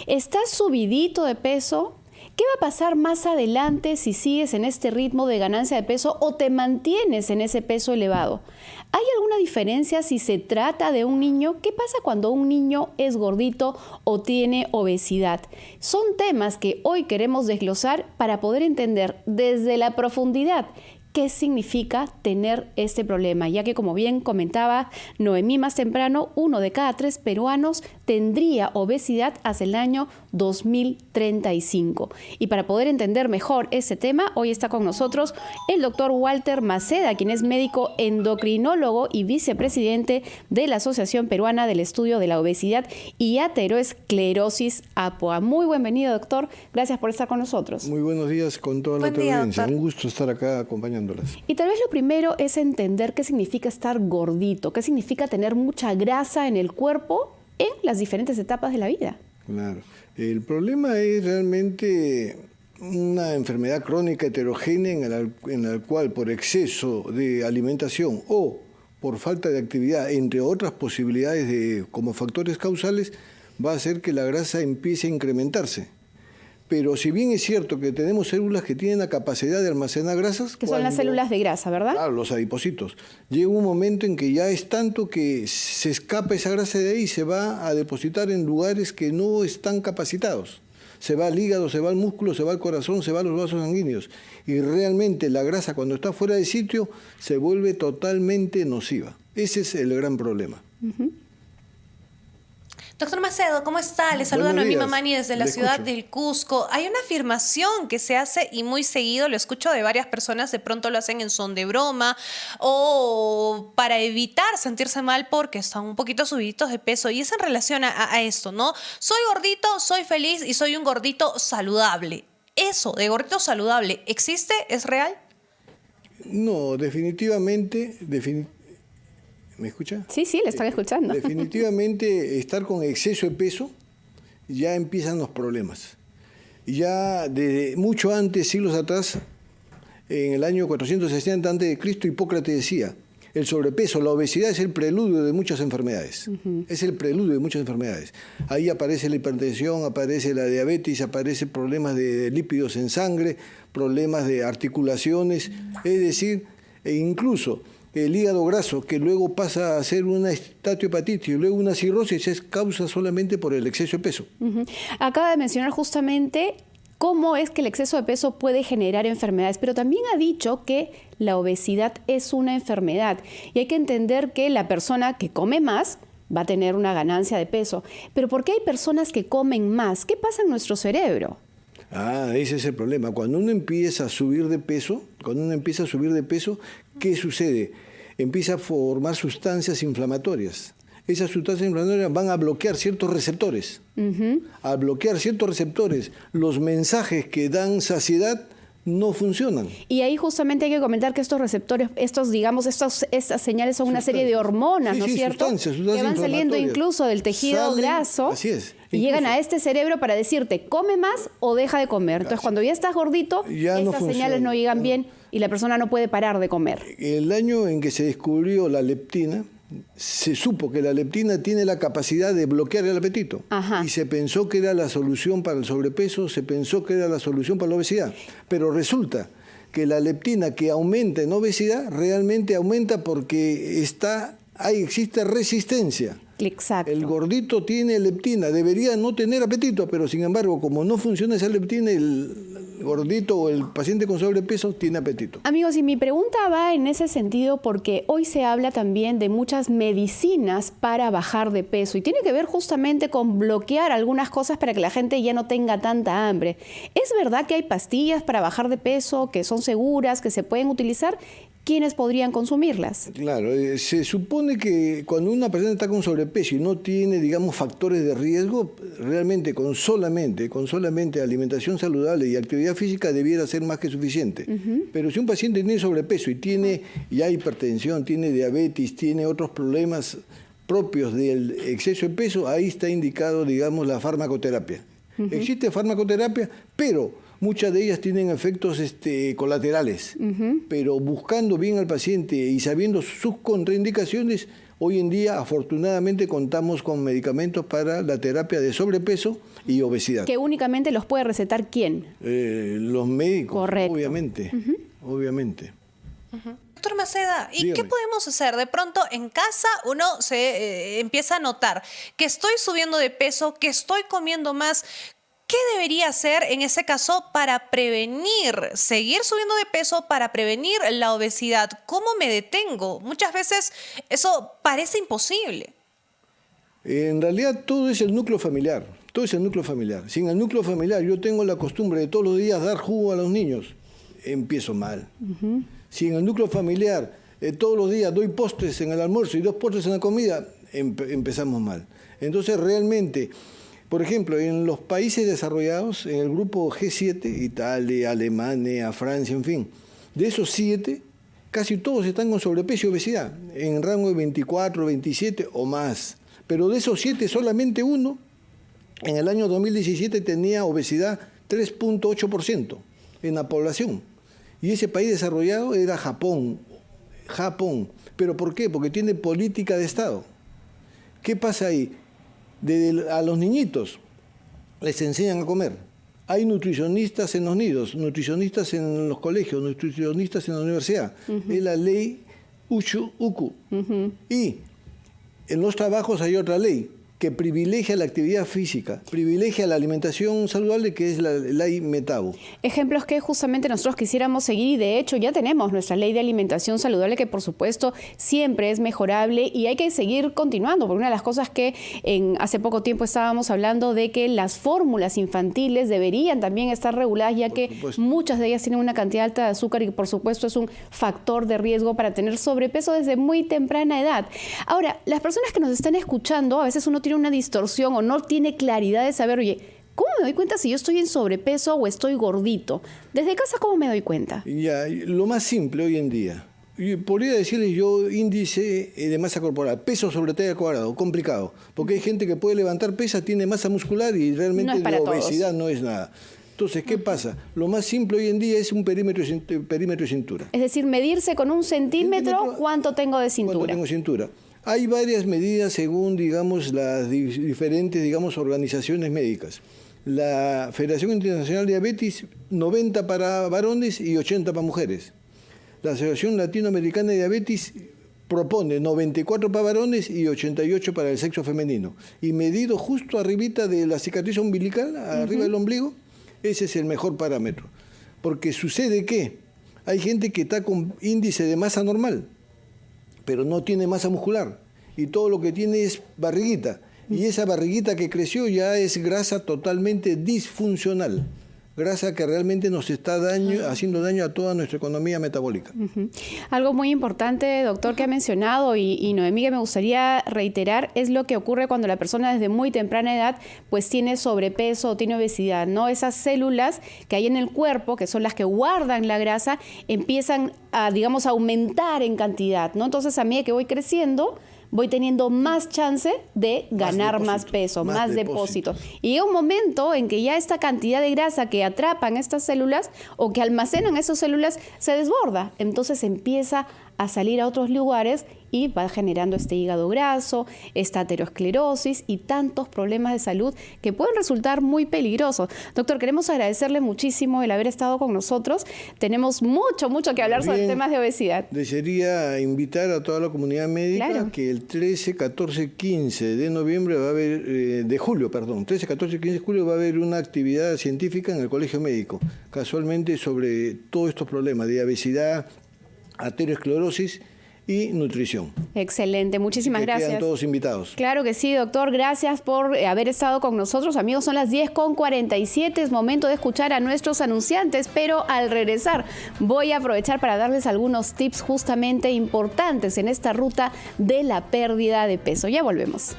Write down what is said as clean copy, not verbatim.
¿Estás subidito de peso? ¿Qué va a pasar más adelante si sigues en este ritmo de ganancia de peso o te mantienes en ese peso elevado? ¿Hay alguna diferencia si se trata de un niño? ¿Qué pasa cuando un niño es gordito o tiene obesidad? Son temas que hoy queremos desglosar para poder entender desde la profundidad qué significa tener este problema, ya que, como bien comentaba Noemí más temprano, 1 de cada 3 peruanos tendría obesidad hacia el año 2035. Y para poder entender mejor este tema, hoy está con nosotros el doctor Walter Maceda, quien es médico endocrinólogo y vicepresidente de la Asociación Peruana del Estudio de la Obesidad y Aterosclerosis APOA. Muy bienvenido, doctor. Gracias por estar con nosotros. Muy buenos días con toda la audiencia. Un gusto estar acá acompañándolas. Y tal vez lo primero es entender qué significa estar gordito, qué significa tener mucha grasa en el cuerpo en las diferentes etapas de la vida. Claro. El problema es realmente una enfermedad crónica heterogénea en la cual por exceso de alimentación o por falta de actividad, entre otras posibilidades como factores causales, va a hacer que la grasa empiece a incrementarse. Pero si bien es cierto que tenemos células que tienen la capacidad de almacenar grasas... Que son las células de grasa, ¿verdad? Claro, los adipocitos. Llega un momento en que ya es tanto que se escapa esa grasa de ahí y se va a depositar en lugares que no están capacitados. Se va al hígado, se va al músculo, se va al corazón, se va a los vasos sanguíneos. Y realmente la grasa, cuando está fuera de sitio, se vuelve totalmente nociva. Ese es el gran problema. Doctor Macedo, ¿cómo está? Le saluda Noemí Mamani desde la ciudad del Cusco. Hay una afirmación que se hace y muy seguido, lo escucho de varias personas, de pronto lo hacen en son de broma o para evitar sentirse mal porque están un poquito subiditos de peso, y es en relación a esto, ¿no? Soy gordito, soy feliz y soy un gordito saludable. ¿Eso de gordito saludable existe? ¿Es real? No, definitivamente... ¿Me escucha? Sí, le están escuchando. Definitivamente estar con exceso de peso ya empiezan los problemas. Ya desde mucho antes, siglos atrás, en el año 460 a.C., Hipócrates decía, el sobrepeso, la obesidad es el preludio de muchas enfermedades. Es el preludio de muchas enfermedades. Ahí aparece la hipertensión, aparece la diabetes, aparecen problemas de lípidos en sangre, problemas de articulaciones, es decir, e incluso el hígado graso, que luego pasa a ser una esteatohepatitis y luego una cirrosis, es causa solamente por el exceso de peso. Acaba de mencionar justamente cómo es que el exceso de peso puede generar enfermedades, pero también ha dicho que la obesidad es una enfermedad y hay que entender que la persona que come más va a tener una ganancia de peso. Pero ¿por qué hay personas que comen más? ¿Qué pasa en nuestro cerebro? Ese es el problema. Cuando uno empieza a subir de peso, ¿qué sucede? Empieza a formar sustancias inflamatorias. Esas sustancias inflamatorias van a bloquear ciertos receptores. Al bloquear ciertos receptores, los mensajes que dan saciedad no funcionan. Y ahí justamente hay que comentar que estos receptores, estas señales son una serie de hormonas, ¿no es cierto? Sustancias que van saliendo incluso del tejido graso. Así es. Y llegan a este cerebro para decirte, come más o deja de comer. Entonces, cuando ya estás gordito, estas señales no llegan bien y la persona no puede parar de comer. El año en que se descubrió la leptina, se supo que la leptina tiene la capacidad de bloquear el apetito. Y se pensó que era la solución para el sobrepeso, se pensó que era la solución para la obesidad. Pero resulta que la leptina que aumenta en obesidad realmente aumenta porque existe resistencia. Exacto. El gordito tiene leptina, debería no tener apetito, pero sin embargo, como no funciona esa leptina, el gordito o el paciente con sobrepeso tiene apetito. Amigos, y mi pregunta va en ese sentido porque hoy se habla también de muchas medicinas para bajar de peso y tiene que ver justamente con bloquear algunas cosas para que la gente ya no tenga tanta hambre. ¿Es verdad que hay pastillas para bajar de peso que son seguras, que se pueden utilizar? ¿Quiénes podrían consumirlas? Claro, se supone que cuando una persona está con sobrepeso y no tiene, digamos, factores de riesgo, realmente con solamente alimentación saludable y actividad física debiera ser más que suficiente. Pero si un paciente tiene sobrepeso y tiene ya hipertensión, tiene diabetes, tiene otros problemas propios del exceso de peso, ahí está indicado, digamos, la farmacoterapia. Existe farmacoterapia, pero muchas de ellas tienen efectos colaterales, pero buscando bien al paciente y sabiendo sus contraindicaciones, Hoy en día, afortunadamente, contamos con medicamentos para la terapia de sobrepeso y obesidad. ¿Que únicamente los puede recetar quién? Los médicos, correcto, obviamente, obviamente. Doctor Maceda, ¿y Dígame. qué podemos hacer? De pronto en casa uno se empieza a notar que estoy subiendo de peso, que estoy comiendo más. ¿Qué debería hacer en ese caso para prevenir, seguir subiendo de peso, para prevenir la obesidad? ¿Cómo me detengo? Muchas veces eso parece imposible. En realidad todo es el núcleo familiar, todo es el núcleo familiar. Si en el núcleo familiar yo tengo la costumbre de todos los días dar jugo a los niños, empiezo mal. Si en el núcleo familiar todos los días doy postres en el almuerzo y 2 postres en la comida, empezamos mal. Entonces realmente, por ejemplo, en los países desarrollados, en el grupo G7, Italia, Alemania, Francia, en fin, de esos 7, casi todos están con sobrepeso y obesidad, en rango de 24, 27 o más. Pero de esos 7, solamente uno, en el año 2017 tenía obesidad 3.8% en la población. Y ese país desarrollado era Japón. Japón. ¿Pero por qué? Porque tiene política de Estado. ¿Qué pasa ahí? A los niñitos les enseñan a comer. Hay nutricionistas en los nidos, nutricionistas en los colegios, nutricionistas en la universidad. Es la ley Uchu-Uku. Y en los trabajos hay otra ley que privilegia la actividad física, privilegia la alimentación saludable, que es la ley Metabo. Ejemplos que justamente nosotros quisiéramos seguir, y de hecho ya tenemos nuestra ley de alimentación saludable, que por supuesto siempre es mejorable y hay que seguir continuando, porque una de las cosas que hace poco tiempo estábamos hablando de que las fórmulas infantiles deberían también estar reguladas, ya que muchas de ellas tienen una cantidad alta de azúcar y por supuesto es un factor de riesgo para tener sobrepeso desde muy temprana edad. Ahora, las personas que nos están escuchando, a veces uno tiene una distorsión o no tiene claridad de saber, oye, ¿cómo me doy cuenta si yo estoy en sobrepeso o estoy gordito? Desde casa, ¿cómo me doy cuenta? Ya, lo más simple hoy en día, podría decirles yo índice de masa corporal, peso sobre talla cuadrado, complicado, porque hay gente que puede levantar pesas, tiene masa muscular y realmente la obesidad no es nada. Entonces, ¿qué pasa? Lo más simple hoy en día es un perímetro de cintura. Es decir, medirse con un centímetro cuánto tengo de cintura. ¿Cuánto tengo de cintura? Hay varias medidas según, digamos, las diferentes, digamos, organizaciones médicas. La Federación Internacional de Diabetes, 90 para varones y 80 para mujeres. La Asociación Latinoamericana de Diabetes propone 94 para varones y 88 para el sexo femenino. Y medido justo arribita de la cicatriz umbilical, arriba del ombligo, ese es el mejor parámetro. Porque sucede que hay gente que está con índice de masa normal, pero no tiene masa muscular y todo lo que tiene es barriguita. Y esa barriguita que creció ya es grasa totalmente disfuncional, grasa que realmente nos está haciendo daño a toda nuestra economía metabólica. Algo muy importante, doctor, que ha mencionado y Noemí, que me gustaría reiterar, es lo que ocurre cuando la persona desde muy temprana edad pues tiene sobrepeso o tiene obesidad, ¿no? Esas células que hay en el cuerpo, que son las que guardan la grasa, empiezan a, digamos, aumentar en cantidad, ¿no? Entonces, a medida que voy creciendo, voy teniendo más chance de ganar más peso, más depósito. Y llega un momento en que ya esta cantidad de grasa que atrapan estas células o que almacenan esas células se desborda. Entonces empieza a salir a otros lugares y va generando este hígado graso, esta aterosclerosis y tantos problemas de salud que pueden resultar muy peligrosos. Doctor, queremos agradecerle muchísimo el haber estado con nosotros. Tenemos mucho que hablar sobre temas de obesidad. Desearía invitar a toda la comunidad médica que el 13, 14, 15 de noviembre va a haber, 13, 14, 15 de julio va a haber una actividad científica en el Colegio Médico, casualmente sobre todos estos problemas de obesidad, aterosclerosis y nutrición. Excelente, muchísimas gracias. Quedan todos invitados. Claro que sí, doctor, gracias por haber estado con nosotros. Amigos, son las 10:47, es momento de escuchar a nuestros anunciantes, pero al regresar voy a aprovechar para darles algunos tips justamente importantes en esta ruta de la pérdida de peso. Ya volvemos.